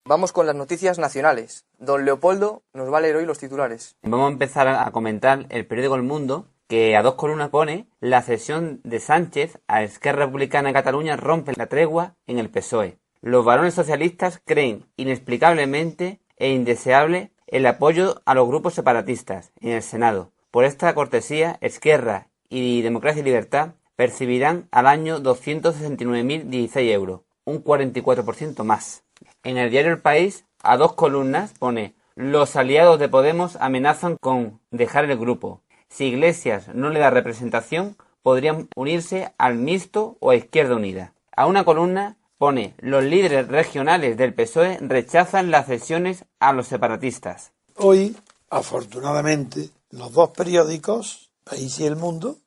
Vamos con las noticias nacionales. Don Leopoldo nos va a leer hoy los titulares. Vamos a empezar a comentar el periódico El Mundo, que a dos columnas pone: la cesión de Sánchez a Esquerra Republicana de Cataluña rompe la tregua en el PSOE. Los varones socialistas creen inexplicablemente e indeseable el apoyo a los grupos separatistas en el Senado. Por esta cortesía, Esquerra y Democracia y Libertad percibirán al año 269.016 euros, un 44% más. En el diario El País, a dos columnas, pone: los aliados de Podemos amenazan con dejar el grupo. Si Iglesias no le da representación, podrían unirse al Mixto o a Izquierda Unida. A una columna pone: los líderes regionales del PSOE rechazan las cesiones a los separatistas. Hoy, afortunadamente, los dos periódicos, País y El Mundo,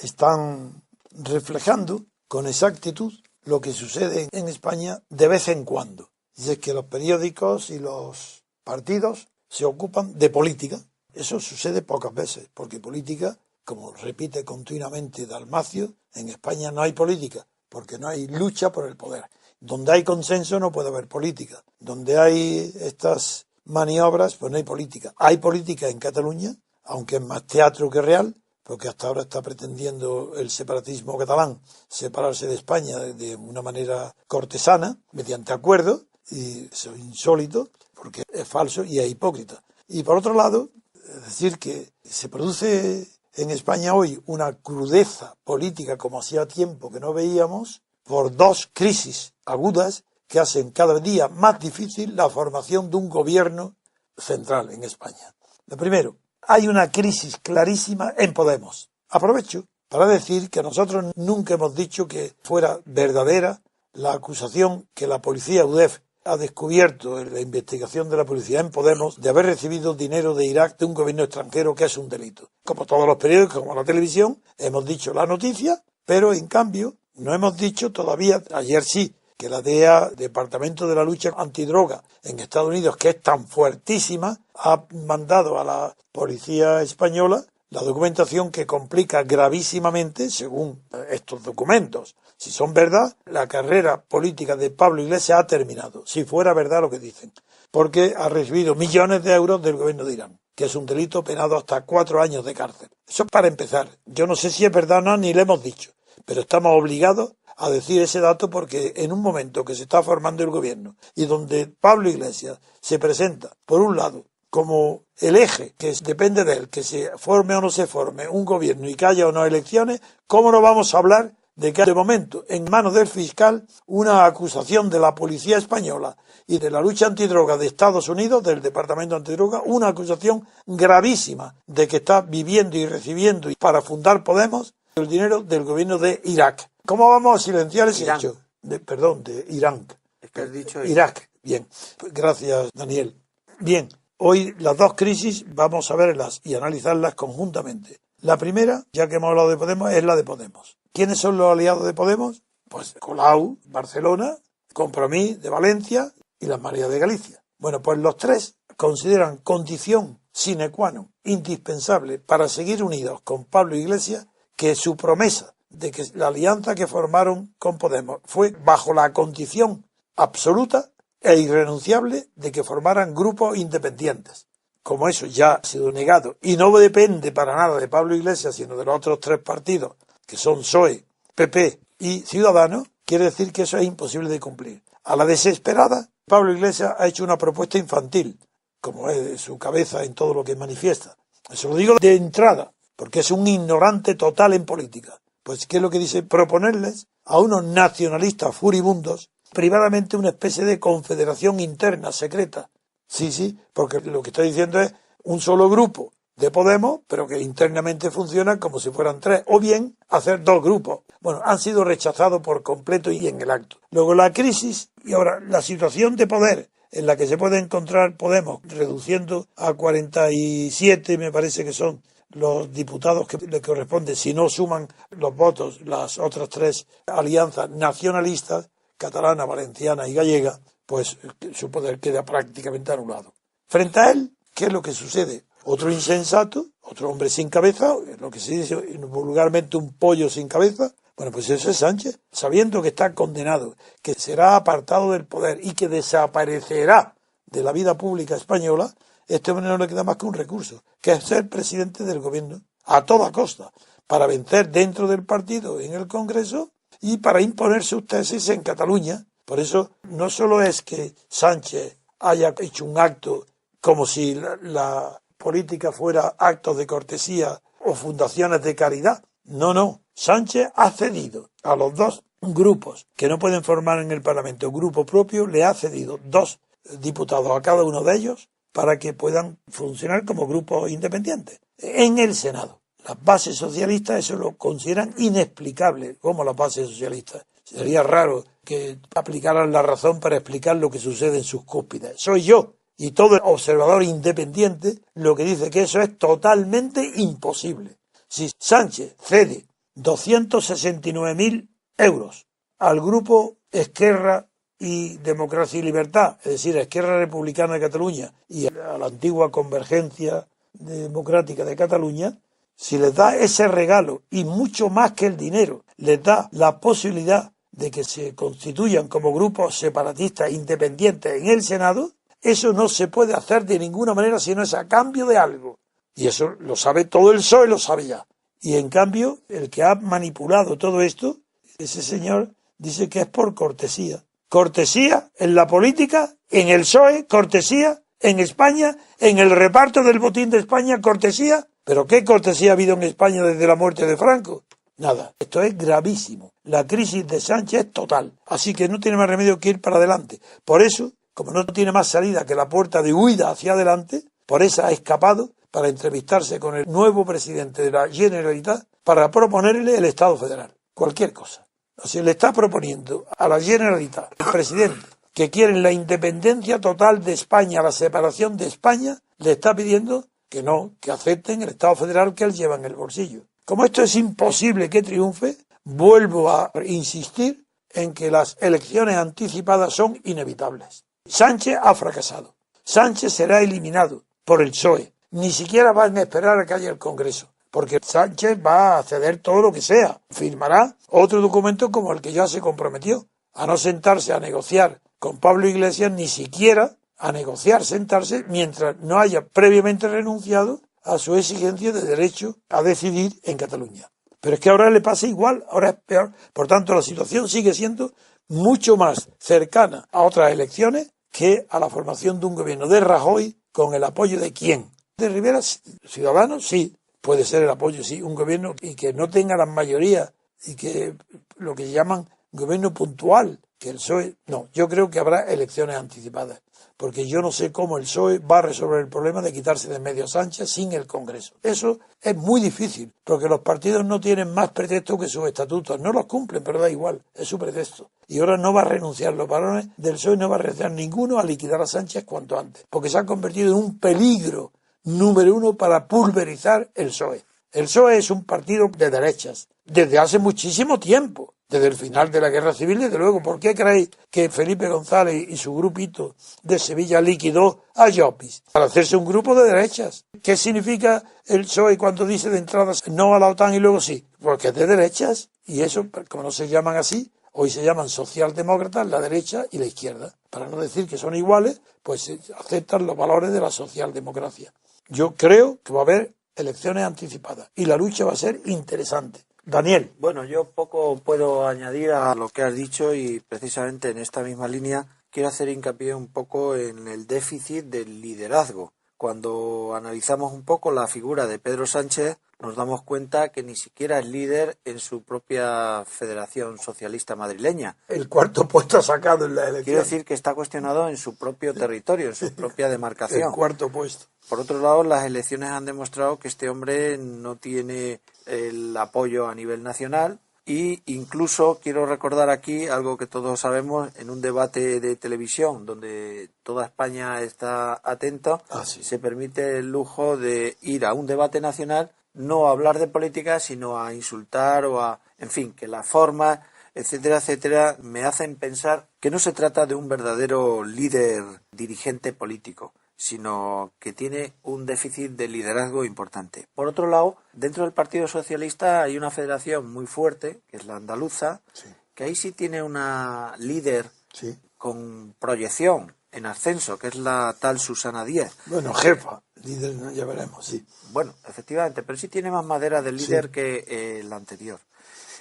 están reflejando con exactitud lo que sucede en España de vez en cuando. Y es que los periódicos y los partidos se ocupan de política. Eso sucede pocas veces, porque política, como repite continuamente Dalmacio, en España no hay política, porque no hay lucha por el poder. Donde hay consenso no puede haber política. Donde hay estas maniobras, pues no hay política. Hay política en Cataluña, aunque es más teatro que real, porque hasta ahora está pretendiendo el separatismo catalán separarse de España de una manera cortesana, mediante acuerdo, y eso es insólito, porque es falso y es hipócrita. Y por otro lado, es decir que se produce en España hoy una crudeza política como hacía tiempo que no veíamos, por dos crisis agudas que hacen cada día más difícil la formación de un gobierno central en España. Lo primero, hay una crisis clarísima en Podemos. Aprovecho para decir que nosotros nunca hemos dicho que fuera verdadera la acusación que la policía UDEF ha descubierto en la investigación de la policía en Podemos de haber recibido dinero de Irak de un gobierno extranjero, que es un delito. Como todos los periódicos, como la televisión, hemos dicho la noticia, pero en cambio no hemos dicho todavía, ayer sí, que la DEA, Departamento de la Lucha Antidroga en Estados Unidos, que es tan fuertísima, ha mandado a la policía española la documentación que complica gravísimamente, según estos documentos. Si son verdad, la carrera política de Pablo Iglesias ha terminado, si fuera verdad lo que dicen, porque ha recibido millones de euros del gobierno de Irán, que es un delito penado hasta 4 años de cárcel. Eso es para empezar. Yo no sé si es verdad o no, ni le hemos dicho, pero estamos obligados a decir ese dato porque en un momento que se está formando el gobierno y donde Pablo Iglesias se presenta, por un lado, como el eje que depende de él, que se forme o no se forme un gobierno y que haya o no elecciones, ¿cómo no vamos a hablar de que de momento en manos del fiscal una acusación de la policía española y de la lucha antidroga de Estados Unidos, del Departamento Antidroga, una acusación gravísima de que está viviendo y recibiendo para fundar Podemos el dinero del gobierno de Irak? ¿Cómo vamos a silenciar ese hecho? De Irán. Es que has dicho Irak. Bien. Pues gracias, Daniel. Bien. Hoy las dos crisis vamos a verlas y analizarlas conjuntamente. La primera, ya que hemos hablado de Podemos, es la de Podemos. ¿Quiénes son los aliados de Podemos? Pues Colau, Barcelona, Compromís de Valencia y las Marías de Galicia. Bueno, pues los tres consideran condición sine qua non, indispensable para seguir unidos con Pablo Iglesias, que su promesa de que la alianza que formaron con Podemos fue bajo la condición absoluta e irrenunciable de que formaran grupos independientes. Como eso ya ha sido negado y no depende para nada de Pablo Iglesias, sino de los otros tres partidos, que son PSOE, PP y Ciudadanos, quiere decir que eso es imposible de cumplir. A la desesperada, Pablo Iglesias ha hecho una propuesta infantil, como es de su cabeza en todo lo que manifiesta. Eso lo digo de entrada, porque es un ignorante total en política. Pues, ¿qué es lo que dice? Proponerles a unos nacionalistas furibundos privadamente una especie de confederación interna, secreta. Sí, porque lo que está diciendo es un solo grupo de Podemos, pero que internamente funciona como si fueran tres, o bien hacer dos grupos. Bueno, han sido rechazados por completo y en el acto. Luego la crisis y ahora la situación de poder en la que se puede encontrar Podemos, reduciendo a 47, me parece que son los diputados que le corresponde, si no suman los votos, las otras tres alianzas nacionalistas, catalana, valenciana y gallega, pues su poder queda prácticamente anulado. Frente a él, ¿qué es lo que sucede? Otro insensato, otro hombre sin cabeza, lo que se dice vulgarmente un pollo sin cabeza, Bueno, pues eso es Sánchez, sabiendo que está condenado, que será apartado del poder y que desaparecerá de la vida pública española. Este hombre no le queda más que un recurso, que es ser presidente del gobierno a toda costa, para vencer dentro del partido en el Congreso y para imponer sus tesis en Cataluña. Por eso no solo es que Sánchez haya hecho un acto como si la política fuera actos de cortesía o fundaciones de caridad. No, no. Sánchez ha cedido a los dos grupos que no pueden formar en el Parlamento grupo propio, le ha cedido 2 diputados a cada uno de ellos para que puedan funcionar como grupos independientes en el Senado. Las bases socialistas eso lo consideran inexplicable, como las bases socialistas. Sería raro que aplicaran la razón para explicar lo que sucede en sus cúspides. Soy yo y todo observador independiente lo que dice que eso es totalmente imposible. Si Sánchez cede 269.000 euros al grupo Esquerra y Democracia y Libertad, es decir, a Esquerra Republicana de Cataluña y a la antigua Convergencia Democrática de Cataluña, si les da ese regalo y mucho más que el dinero, les da la posibilidad de que se constituyan como grupos separatistas independientes en el Senado, eso no se puede hacer de ninguna manera si no es a cambio de algo. Y eso lo sabe todo el PSOE, lo sabe ya. Y en cambio, el que ha manipulado todo esto, ese señor dice que es por cortesía. Cortesía en la política, en el PSOE, cortesía en España, en el reparto del botín de España, cortesía. ¿Pero qué cortesía ha habido en España desde la muerte de Franco? Nada. Esto es gravísimo. La crisis de Sánchez es total. Así que no tiene más remedio que ir para adelante. Por eso, como no tiene más salida que la puerta de huida hacia adelante, por eso ha escapado para entrevistarse con el nuevo presidente de la Generalitat para proponerle el Estado federal. Cualquier cosa. O sea, le está proponiendo a la Generalitat, el presidente, que quieren la independencia total de España, la separación de España, le está pidiendo que no, que acepten el Estado federal que él lleva en el bolsillo. Como esto es imposible que triunfe, vuelvo a insistir en que las elecciones anticipadas son inevitables. Sánchez ha fracasado. Sánchez será eliminado por el PSOE. Ni siquiera van a esperar a que haya el Congreso, porque Sánchez va a ceder todo lo que sea. Firmará otro documento como el que ya se comprometió, a no sentarse a negociar con Pablo Iglesias, ni siquiera a negociar, sentarse, mientras no haya previamente renunciado a su exigencia de derecho a decidir en Cataluña. Pero es que ahora le pasa igual, ahora es peor. Por tanto, la situación sigue siendo mucho más cercana a otras elecciones que a la formación de un gobierno de Rajoy con el apoyo de ¿quién? De Rivera, Ciudadanos, sí, puede ser el apoyo, sí, un gobierno y que no tenga la mayoría y que lo que llaman gobierno puntual, que el PSOE, no, yo creo que habrá elecciones anticipadas, porque yo no sé cómo el PSOE va a resolver el problema de quitarse de en medio a Sánchez sin el Congreso. Eso es muy difícil, porque los partidos no tienen más pretexto que sus estatutos, no los cumplen, pero da igual, es su pretexto. Y ahora no va a renunciar, los varones del PSOE no va a renunciar ninguno a liquidar a Sánchez cuanto antes, porque se ha convertido en un peligro número uno para pulverizar el PSOE. El PSOE es un partido de derechas, desde hace muchísimo tiempo. Desde el final de la Guerra Civil, desde luego. ¿Por qué creéis que Felipe González y su grupito de Sevilla liquidó a Llopis? Para hacerse un grupo de derechas. ¿Qué significa el PSOE cuando dice de entrada no a la OTAN y luego sí? Porque es de derechas. Y eso, como no se llaman así, hoy se llaman socialdemócratas, la derecha y la izquierda. Para no decir que son iguales, pues aceptan los valores de la socialdemocracia. Yo creo que va a haber elecciones anticipadas y la lucha va a ser interesante. Daniel. Bueno, yo poco puedo añadir a lo que has dicho y precisamente en esta misma línea quiero hacer hincapié un poco en el déficit del liderazgo. Cuando analizamos un poco la figura de Pedro Sánchez, nos damos cuenta que ni siquiera es líder en su propia Federación Socialista Madrileña. El cuarto puesto sacado en la elección. Quiero decir que está cuestionado en su propio territorio, en su propia demarcación. El cuarto puesto. Por otro lado, las elecciones han demostrado que este hombre no tiene el apoyo a nivel nacional y incluso quiero recordar aquí algo que todos sabemos, en un debate de televisión donde toda España está atenta, sí. Se permite el lujo de ir a un debate nacional, no a hablar de política, sino a insultar o a, en fin, que las formas, etcétera, etcétera, me hacen pensar que no se trata de un verdadero líder dirigente político. sino que tiene un déficit de liderazgo importante. Por otro lado, dentro del Partido Socialista hay una federación muy fuerte, que es la andaluza, Sí. que ahí sí tiene una líder Sí. con proyección en ascenso, que es la tal Susana Díaz. Bueno, jefa, líder, ya veremos, sí. Bueno, efectivamente, pero sí tiene más madera del líder Sí. que el anterior.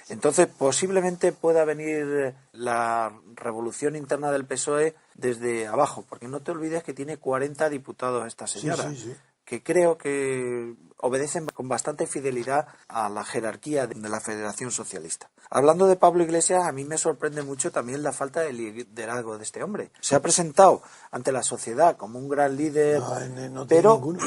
Entonces, posiblemente pueda venir la revolución interna del PSOE desde abajo, porque no te olvides que tiene 40 diputados esta señora, sí. que creo que obedecen con bastante fidelidad a la jerarquía de la Federación Socialista. Hablando de Pablo Iglesias, a mí me sorprende mucho también la falta de liderazgo de este hombre. Se ha presentado ante la sociedad como un gran líder, No tiene pero ninguno.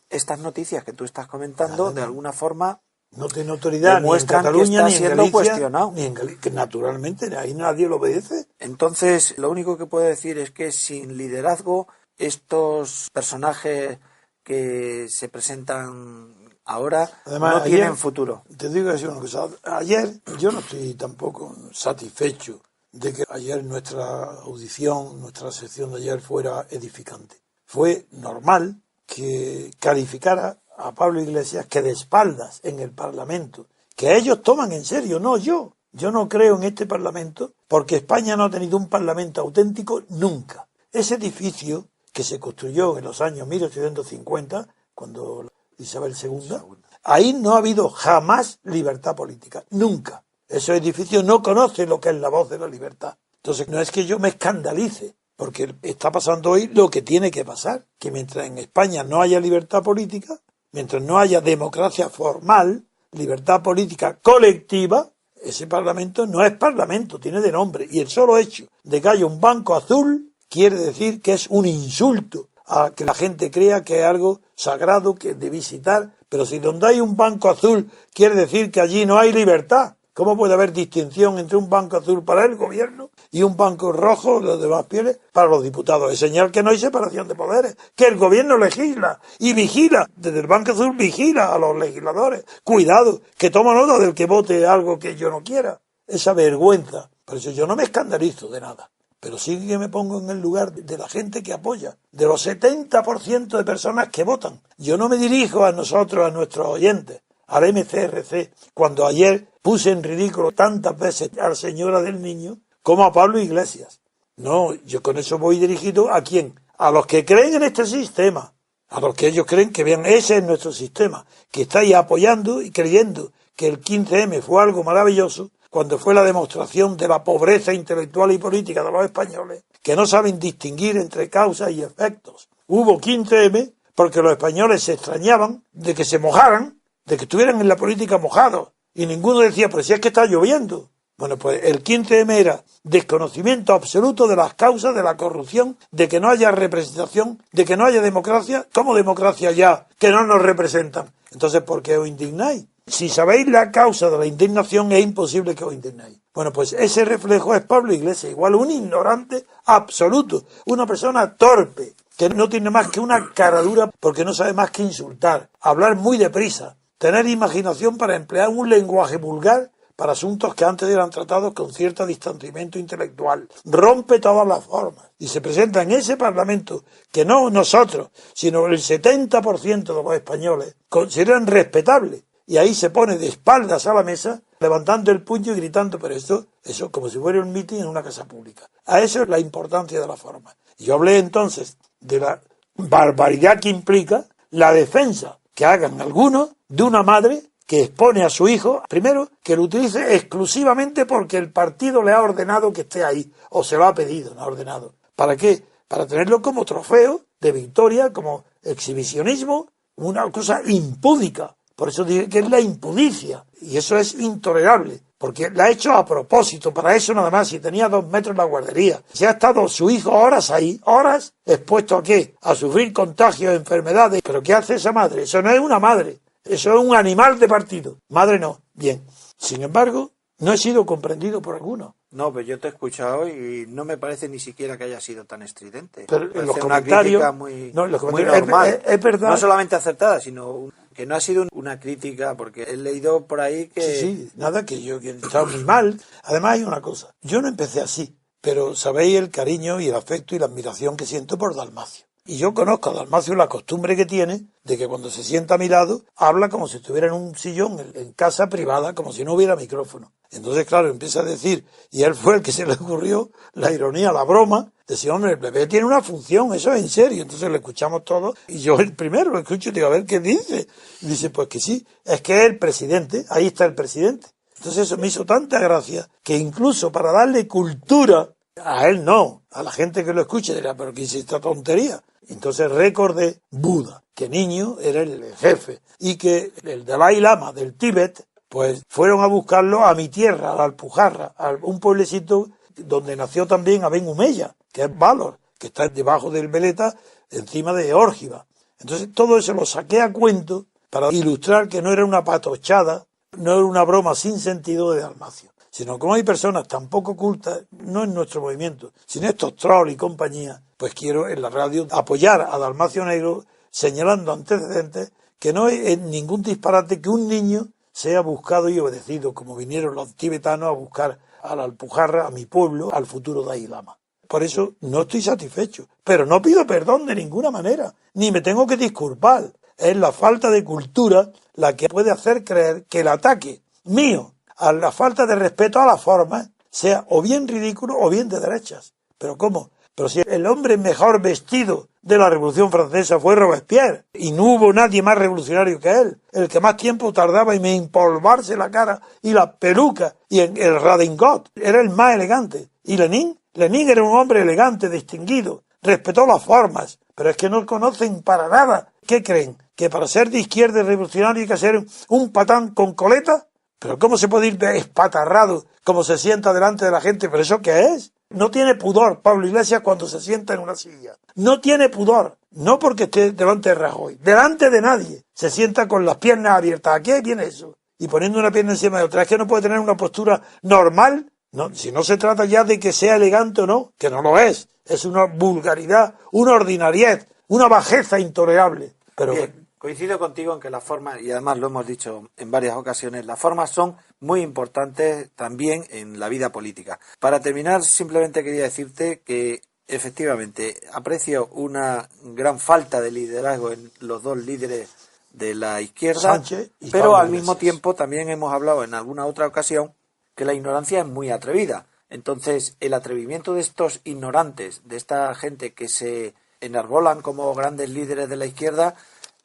estas noticias que tú estás comentando, de alguna forma, No tiene autoridad ni en demuestran que Cataluña, está ni en siendo Galicia, cuestionado. ni en Galicia, que naturalmente ahí nadie lo obedece. Entonces, lo único que puedo decir es que sin liderazgo, estos personajes que se presentan ahora Además, no tienen ayer, futuro. Te digo así una cosa. Ayer yo no estoy tampoco satisfecho de que ayer nuestra audición, nuestra sección de ayer fuera edificante. Fue normal que calificara a Pablo Iglesias que de espaldas en el Parlamento, que ellos toman en serio, no yo. Yo no creo en este Parlamento porque España no ha tenido un Parlamento auténtico nunca. Ese edificio que se construyó en los años 1850, cuando Isabel II, ahí no ha habido jamás libertad política, nunca. Esos edificios no conocen lo que es la voz de la libertad. Entonces no es que yo me escandalice, porque está pasando hoy lo que tiene que pasar, que mientras en España no haya libertad política, mientras no haya democracia formal, libertad política colectiva, ese Parlamento no es Parlamento, tiene de nombre. Y el solo hecho de que haya un banco azul quiere decir que es un insulto a que la gente crea que es algo sagrado que de visitar. Pero si donde hay un banco azul quiere decir que allí no hay libertad, ¿cómo puede haber distinción entre un banco azul para el gobierno y un banco rojo, los demás pieles, para los diputados? Es señal que no hay separación de poderes, que el gobierno legisla y vigila, desde el banco azul vigila a los legisladores. Cuidado, que toma nota del que vote algo que yo no quiera. Esa vergüenza. Por eso yo no me escandalizo de nada, pero sí que me pongo en el lugar de la gente que apoya, de los 70% de personas que votan. Yo no me dirijo a nosotros, a nuestros oyentes, al MCRC, cuando ayer puse en ridículo tantas veces a la señora del niño como a Pablo Iglesias. No, yo con eso voy dirigido ¿a quién? A los que creen en este sistema, a los que ellos creen que vean, ese es nuestro sistema, que estáis apoyando y creyendo que el 15M fue algo maravilloso, cuando fue la demostración de la pobreza intelectual y política de los españoles, que no saben distinguir entre causas y efectos. Hubo 15M porque los españoles se extrañaban de que se mojaran, de que estuvieran en la política mojados, y ninguno decía, pero si es que está lloviendo. Bueno, pues el 15M era desconocimiento absoluto de las causas de la corrupción, de que no haya representación, de que no haya democracia. ¿Cómo democracia ya que no nos representan? Entonces, ¿por qué os indignáis? Si sabéis la causa de la indignación, es imposible que os indignáis. Bueno, pues ese reflejo es Pablo Iglesias, igual un ignorante absoluto, una persona torpe, que no tiene más que una caradura porque no sabe más que insultar, hablar muy deprisa, tener imaginación para emplear un lenguaje vulgar para asuntos que antes eran tratados con cierto distanciamiento intelectual. Rompe todas las formas y se presenta en ese Parlamento que no nosotros, sino el 70% de los españoles consideran respetable. Y ahí se pone de espaldas a la mesa, levantando el puño y gritando, pero eso como si fuera un mitin en una casa pública. A eso es la importancia de la forma. Y yo hablé entonces de la barbaridad que implica la defensa que hagan algunos de una madre que expone a su hijo, primero, que lo utilice exclusivamente porque el partido le ha ordenado que esté ahí, o se lo ha pedido, no ha ordenado. ¿Para qué? Para tenerlo como trofeo de victoria, como exhibicionismo, una cosa impúdica. Por eso digo que es la impudicia, y eso es intolerable, porque la ha hecho a propósito, para eso nada más, si tenía 2 metros en la guardería. Si ha estado su hijo horas ahí, horas, expuesto a qué, a sufrir contagios, enfermedades. ¿Pero qué hace esa madre? Eso no es una madre, eso es un animal de partido. Madre no. Bien. Sin embargo, no he sido comprendido por algunos. No, pero yo te he escuchado y no me parece ni siquiera que haya sido tan estridente. Pero en los una comentarios, crítica muy, no, en los muy comentarios normal. es verdad. No solamente acertada, sino que no ha sido una crítica, porque he leído por ahí que... Sí, nada, que estaba muy mal. Además hay una cosa, yo no empecé así, pero sabéis el cariño y el afecto y la admiración que siento por Dalmacio. Y yo conozco a Dalmacio la costumbre que tiene de que cuando se sienta a mi lado habla como si estuviera en un sillón en casa privada, como si no hubiera micrófono. Entonces, claro, empieza a decir, y él fue el que se le ocurrió la ironía, la broma, decía, hombre, el bebé tiene una función, eso es en serio. Entonces lo escuchamos todos, y yo el primero lo escucho y digo, a ver qué dice. Y dice, pues que sí, es que es el presidente, ahí está el presidente. Entonces eso me hizo tanta gracia que incluso para darle cultura, a él no, a la gente que lo escuche dirá, pero ¿qué es esta tontería? Entonces recordé Buda, que niño era el jefe, y que el Dalai Lama del Tíbet, pues fueron a buscarlo a mi tierra, a la Alpujarra, a un pueblecito donde nació también Aben Humeya, que es Valor, que está debajo del Veleta, encima de Órgiva. Entonces todo eso lo saqué a cuento para ilustrar que no era una patochada, no era una broma sin sentido de Dalmacio, sino como hay personas tan poco cultas, no en nuestro movimiento, sino estos trolls y compañía, pues quiero en la radio apoyar a Dalmacio Negro señalando antecedentes que no es ningún disparate que un niño sea buscado y obedecido, como vinieron los tibetanos a buscar a la Alpujarra, a mi pueblo, al futuro Dalai Lama. Por eso no estoy satisfecho, pero no pido perdón de ninguna manera, ni me tengo que disculpar. Es la falta de cultura la que puede hacer creer que el ataque mío a la falta de respeto a las formas sea o bien ridículo o bien de derechas. ¿Pero cómo? Pero si el hombre mejor vestido de la Revolución Francesa fue Robespierre, y no hubo nadie más revolucionario que él, el que más tiempo tardaba en empolvarse la cara y la peluca, y en el redingot, era el más elegante. ¿Y Lenin? Lenin era un hombre elegante, distinguido, respetó las formas, pero es que no conocen para nada. ¿Qué creen? ¿Que para ser de izquierda y revolucionario hay que ser un patán con coleta? ¿Pero cómo se puede ir espatarrado como se sienta delante de la gente? ¿Pero eso qué es? No tiene pudor Pablo Iglesias cuando se sienta en una silla. No tiene pudor. No porque esté delante de Rajoy. Delante de nadie. Se sienta con las piernas abiertas. ¿A qué viene eso? Y poniendo una pierna encima de otra. ¿Es que no puede tener una postura normal? No, si no se trata ya de que sea elegante o no, que no lo es. Es una vulgaridad, una ordinariez, una bajeza intolerable. Pero bien, coincido contigo en que las formas, y además lo hemos dicho en varias ocasiones, las formas son muy importantes también en la vida política. Para terminar, simplemente quería decirte que efectivamente aprecio una gran falta de liderazgo en los dos líderes de la izquierda, Sánchez y pero Pablo al mismo Iglesias. tiempo también hemos hablado en alguna otra ocasión que la ignorancia es muy atrevida. Entonces, el atrevimiento de estos ignorantes, de esta gente que se enarbolan como grandes líderes de la izquierda,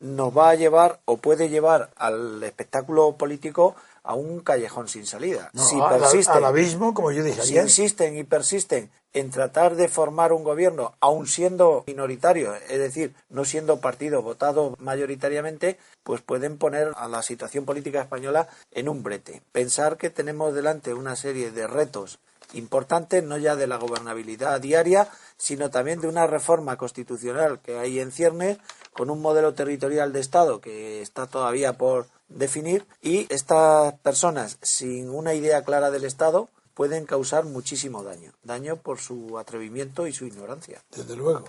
nos va a llevar o puede llevar al espectáculo político a un callejón sin salida. no, Si al persisten, abismo, como yo dije si ayer. insisten y persisten en tratar de formar un gobierno, aun siendo minoritario, es decir, no siendo partidos votados mayoritariamente, pues pueden poner a la situación política española en un brete. Pensar que tenemos delante una serie de retos importantes, no ya de la gobernabilidad diaria, sino también de una reforma constitucional que hay en ciernes, con un modelo territorial de Estado que está todavía por definir, y estas personas sin una idea clara del Estado pueden causar muchísimo daño por su atrevimiento y su ignorancia. Desde luego.